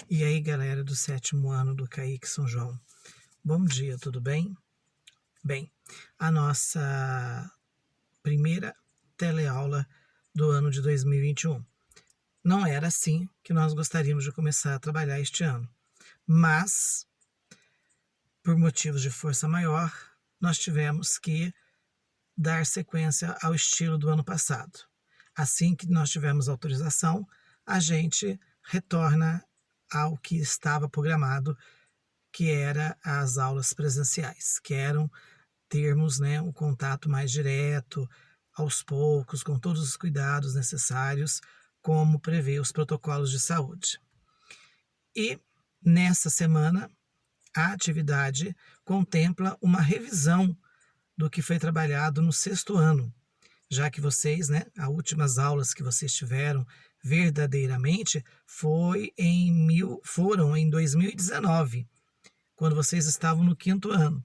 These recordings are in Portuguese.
E aí, galera do 7º ano do CAIC São João. Bom dia, tudo bem? Bem, a nossa primeira teleaula do ano de 2021. Não era assim que nós gostaríamos de começar a trabalhar este ano, mas, por motivos de força maior, nós tivemos que dar sequência ao estilo do ano passado. Assim que nós tivermos autorização, a gente retorna ao que estava programado, que era as aulas presenciais, que eram termos, um contato mais direto, aos poucos, com todos os cuidados necessários, como prevê os protocolos de saúde. E nessa semana, a atividade contempla uma revisão do que foi trabalhado no 6º ano, já que vocês, as últimas aulas que vocês tiveram verdadeiramente foram em 2019, quando vocês estavam no 5º ano.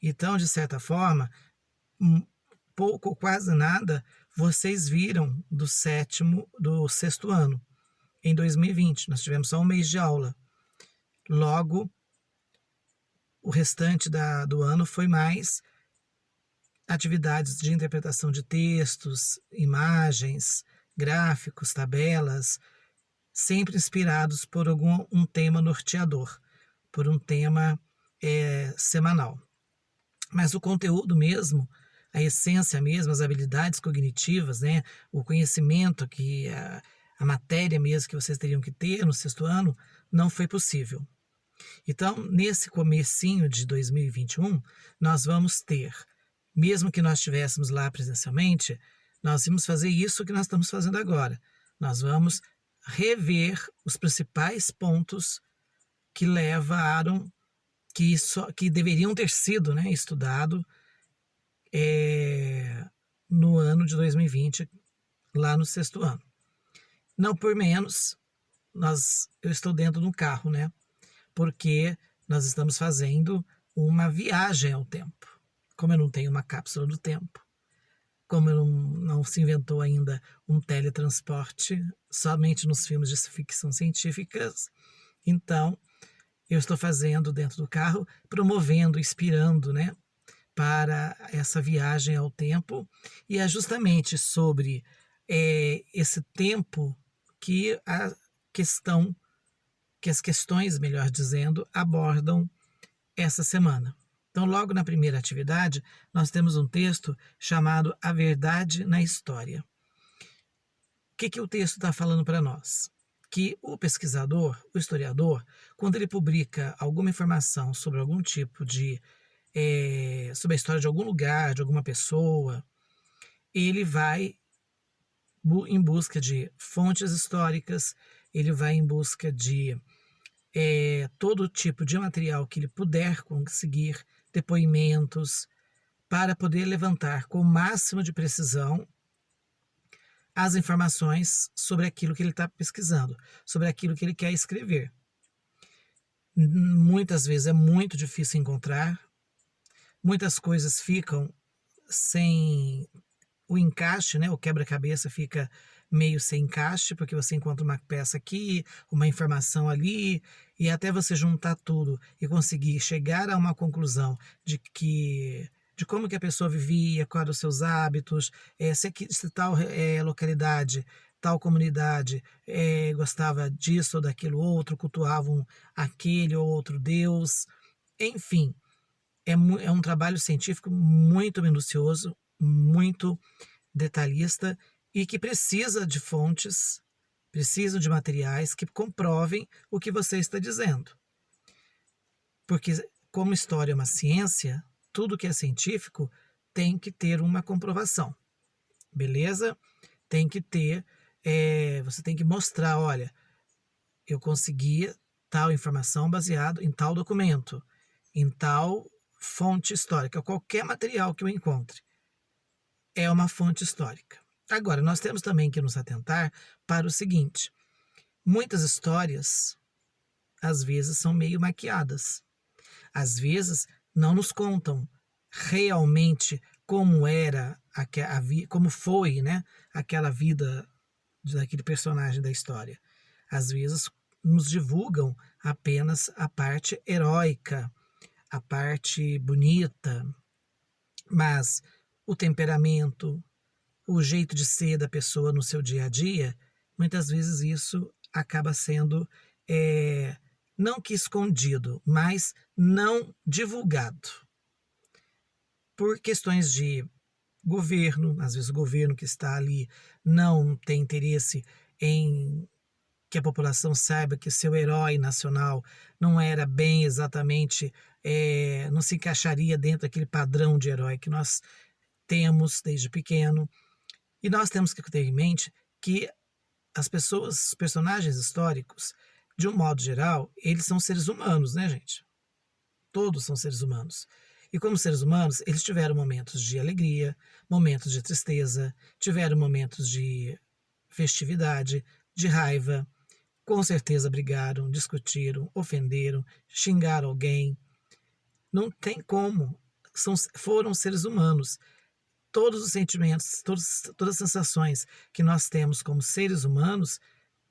Então, de certa forma, pouco ou quase nada vocês viram do 6º ano. Em 2020, nós tivemos só um mês de aula. Logo, o restante do ano foi mais atividades de interpretação de textos, imagens, gráficos, tabelas, sempre inspirados por um tema norteador, por um tema semanal. Mas o conteúdo mesmo, a essência mesmo, as habilidades cognitivas, o conhecimento, a matéria mesmo que vocês teriam que ter no 6º ano, não foi possível. Então, nesse comecinho de 2021, nós vamos ter, mesmo que nós estivéssemos lá presencialmente, nós vamos fazer isso que nós estamos fazendo agora. Nós vamos rever os principais pontos que levaram, que deveriam ter sido estudado no ano de 2020, lá no 6º ano. Não por menos, eu estou dentro de um carro, porque nós estamos fazendo uma viagem ao tempo. Como eu não tenho uma cápsula do tempo, como não se inventou ainda um teletransporte, somente nos filmes de ficção científica, então eu estou fazendo dentro do carro, promovendo, inspirando, para essa viagem ao tempo, e é justamente sobre esse tempo que as questões, melhor dizendo, abordam essa semana. Então, logo na primeira atividade, nós temos um texto chamado A Verdade na História. O que o texto está falando para nós? Que o pesquisador, o historiador, quando ele publica alguma informação sobre algum tipo sobre a história de algum lugar, de alguma pessoa, ele vai em busca de fontes históricas, ele vai em busca de todo tipo de material que ele puder conseguir, depoimentos, para poder levantar com o máximo de precisão as informações sobre aquilo que ele está pesquisando, sobre aquilo que ele quer escrever. Muitas vezes é muito difícil encontrar, muitas coisas ficam sem o encaixe, o quebra-cabeça fica meio sem encaixe, porque você encontra uma peça aqui, uma informação ali, e até você juntar tudo e conseguir chegar a uma conclusão de como que a pessoa vivia, quais eram os seus hábitos, se tal localidade, tal comunidade gostava disso ou daquilo outro, cultuavam aquele ou outro Deus, enfim, é um trabalho científico muito minucioso, muito detalhista e que precisa de fontes, precisa de materiais que comprovem o que você está dizendo. Porque, como história é uma ciência, tudo que é científico tem que ter uma comprovação, beleza? Tem que ter, você tem que mostrar, olha, eu consegui tal informação baseado em tal documento, em tal fonte histórica, qualquer material que eu encontre é uma fonte histórica. Agora, nós temos também que nos atentar para o seguinte: muitas histórias, às vezes, são meio maquiadas. Às vezes, não nos contam realmente como era, como foi, aquela vida daquele personagem da história. Às vezes, nos divulgam apenas a parte heróica, a parte bonita, mas o temperamento, o jeito de ser da pessoa no seu dia a dia, muitas vezes isso acaba sendo, não que escondido, mas não divulgado. Por questões de governo, às vezes o governo que está ali não tem interesse em que a população saiba que seu herói nacional não era bem exatamente, não se encaixaria dentro daquele padrão de herói que nós temos desde pequeno. E nós temos que ter em mente que as pessoas, os personagens históricos, de um modo geral, eles são seres humanos, né, gente? Todos são seres humanos. E como seres humanos, eles tiveram momentos de alegria, momentos de tristeza, tiveram momentos de festividade, de raiva, com certeza brigaram, discutiram, ofenderam, xingaram alguém. Não tem como. Foram seres humanos. Todos os sentimentos, todas as sensações que nós temos como seres humanos,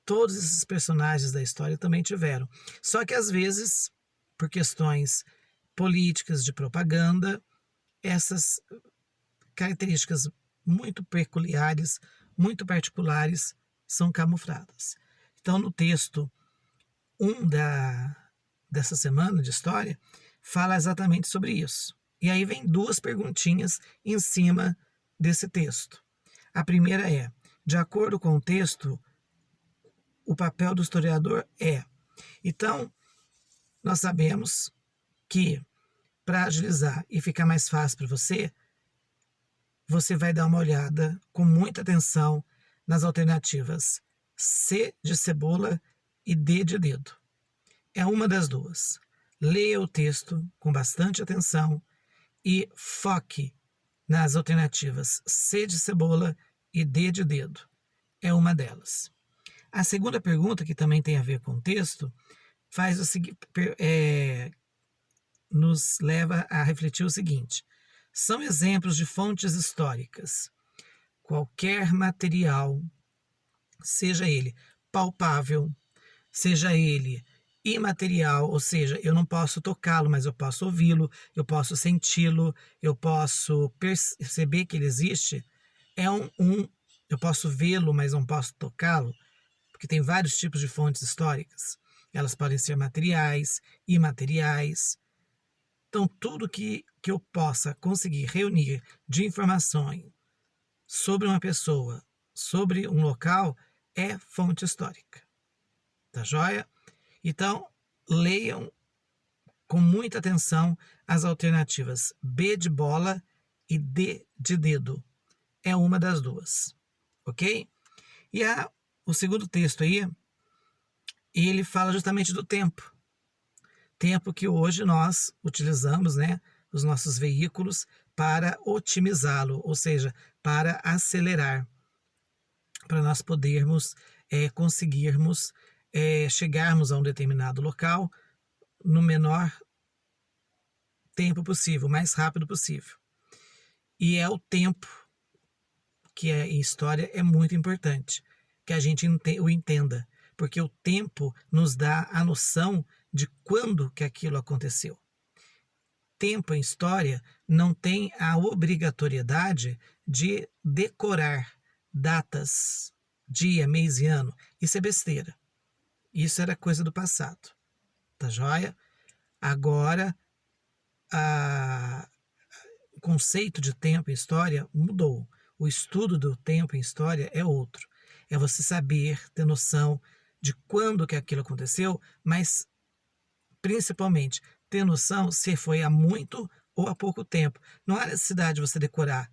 todos esses personagens da história também tiveram. Só que às vezes, por questões políticas de propaganda, essas características muito peculiares, muito particulares, são camufladas. Então, no texto 1 dessa semana de história, fala exatamente sobre isso. E aí vem duas perguntinhas em cima desse texto. A primeira é, de acordo com o texto, o papel do historiador é. Então, nós sabemos que, para agilizar e ficar mais fácil para você, você vai dar uma olhada com muita atenção nas alternativas C de cebola e D de dedo. É uma das duas. Leia o texto com bastante atenção e foque nas alternativas C de cebola e D de dedo. É uma delas. A segunda pergunta, que também tem a ver com o texto, faz o seguinte, nos leva a refletir o seguinte: são exemplos de fontes históricas. Qualquer material, seja ele palpável, seja ele imaterial, ou seja, eu não posso tocá-lo, mas eu posso ouvi-lo, eu posso senti-lo, eu posso perceber que ele existe, eu posso vê-lo, mas não posso tocá-lo, porque tem vários tipos de fontes históricas. Elas podem ser materiais, imateriais. Então, tudo que eu possa conseguir reunir de informações sobre uma pessoa, sobre um local, é fonte histórica. Tá joia? Então, leiam com muita atenção as alternativas B de bola e D de dedo. É uma das duas, ok? E o segundo texto aí, ele fala justamente do tempo. Tempo que hoje nós utilizamos, né, os nossos veículos para otimizá-lo, ou seja, para acelerar, para nós podermos conseguirmos chegarmos a um determinado local no menor tempo possível, o mais rápido possível. E é o tempo que em história é muito importante, que a gente o entenda, porque o tempo nos dá a noção de quando que aquilo aconteceu. Tempo em história não tem a obrigatoriedade de decorar datas, dia, mês e ano. Isso é besteira. Isso era coisa do passado. Tá joia? Agora, o conceito de tempo em história mudou. O estudo do tempo em história é outro. É você saber, ter noção de quando que aquilo aconteceu, mas principalmente ter noção se foi há muito ou há pouco tempo. Não há necessidade de você decorar.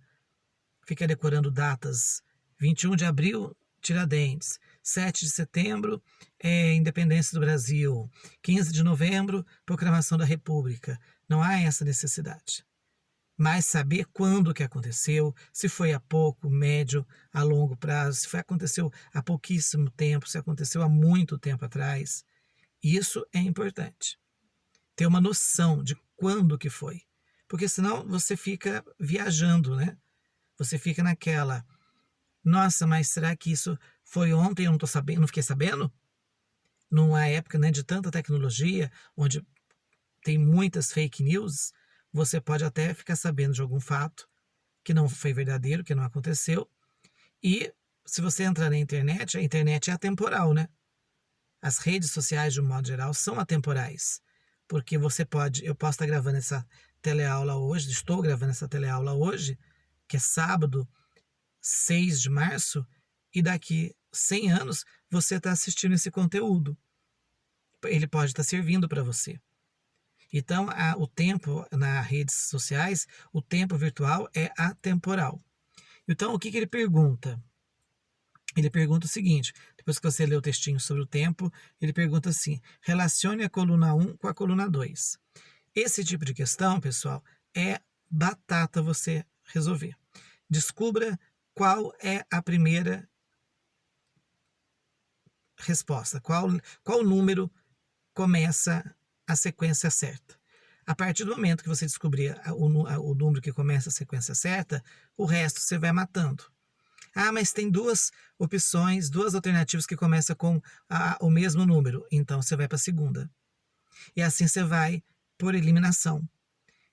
Ficar decorando datas. 21 de abril, Tiradentes. 7 de setembro, Independência do Brasil. 15 de novembro, Proclamação da República. Não há essa necessidade. Mas saber quando que aconteceu, se foi há pouco, médio, a longo prazo, se aconteceu há pouquíssimo tempo, se aconteceu há muito tempo atrás, isso é importante. Ter uma noção de quando que foi. Porque senão você fica viajando, né? Você fica naquela, nossa, mas será que isso foi ontem e eu não estou sabendo, não fiquei sabendo? numa época, né, de tanta tecnologia, onde tem muitas fake news, você pode até ficar sabendo de algum fato que não foi verdadeiro, que não aconteceu. E se você entrar na internet, a internet é atemporal, né? As redes sociais, de um modo geral, são atemporais. Porque eu posso estar gravando essa teleaula hoje, estou gravando essa teleaula hoje, que é sábado, 6 de março, e daqui 100 anos você está assistindo esse conteúdo. Ele pode estar servindo para você. Então, o tempo nas redes sociais, o tempo virtual é atemporal. Então, o que ele pergunta? Ele pergunta o seguinte, depois que você lê o textinho sobre o tempo, ele pergunta assim, relacione a coluna 1 com a coluna 2. Esse tipo de questão, pessoal, é batata você resolver. Descubra qual é a primeira resposta, qual número começa a sequência certa. A partir do momento que você descobrir o número que começa a sequência certa, o resto você vai matando. Ah, mas tem duas opções, duas alternativas que começam com o mesmo número. Então você vai para a segunda. E assim você vai por eliminação.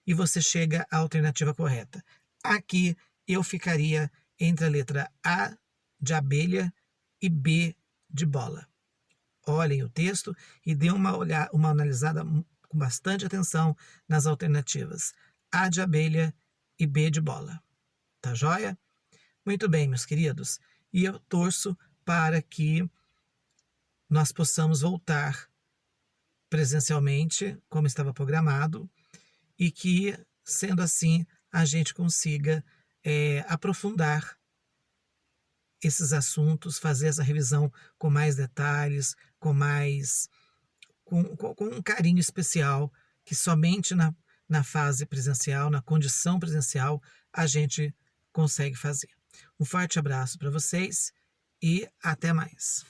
E você chega à alternativa correta. Aqui eu ficaria entre a letra A de abelha e B de bola. Olhem o texto e dê uma analisada com bastante atenção nas alternativas. A de abelha e B de bola. Tá joia? Muito bem, meus queridos. E eu torço para que nós possamos voltar presencialmente, como estava programado, e que, sendo assim, a gente consiga aprofundar esses assuntos, fazer essa revisão com mais detalhes, com um carinho especial, que somente na fase presencial, na condição presencial, a gente consegue fazer. Um forte abraço para vocês e até mais.